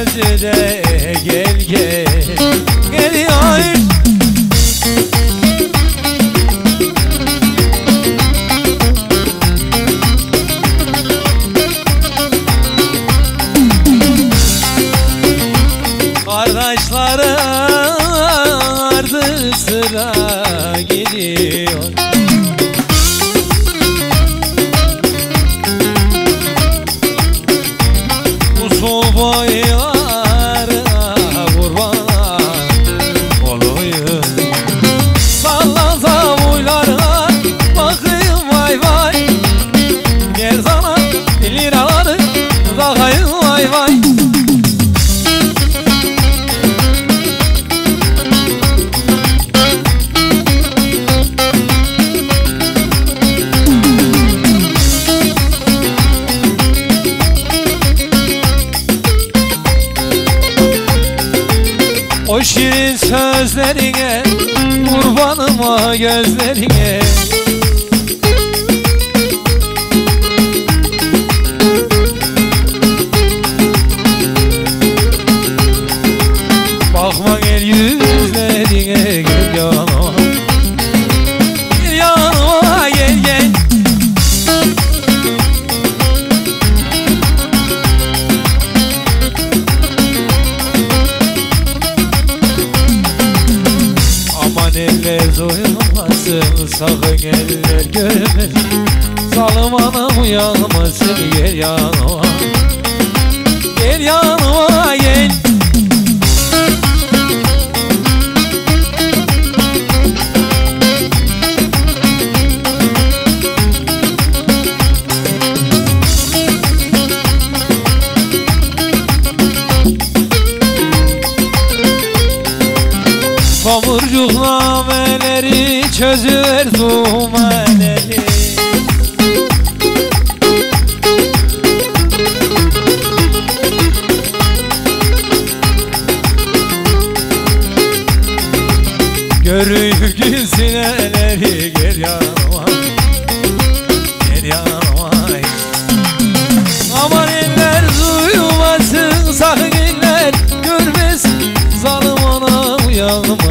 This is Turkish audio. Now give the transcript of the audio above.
sözü de gel gel geliyor. Kardeşleri ardı sıra gidiyor. Usul boylara kurban olayım. Sallan zavuylara bakayım vay vay. Gel sana liraları takayım vay vay. O şirin sözlerine, kurbanıma gözlerine. Bakma gel yüzlerine, gel yanıma. Gel yanıma, gel gel. Eller doyulmasın, sakın eller görmesin. Zalim anam uyanmasın, gel yanıma. Gel yanıma gel. Tomurcuk nameleri çözüver dumaneli. Görüp gün sineleri, gel yanıma. Gel yanıma. Aman eller duymasın, sakın eller görmesin. Zalim ana uyanma.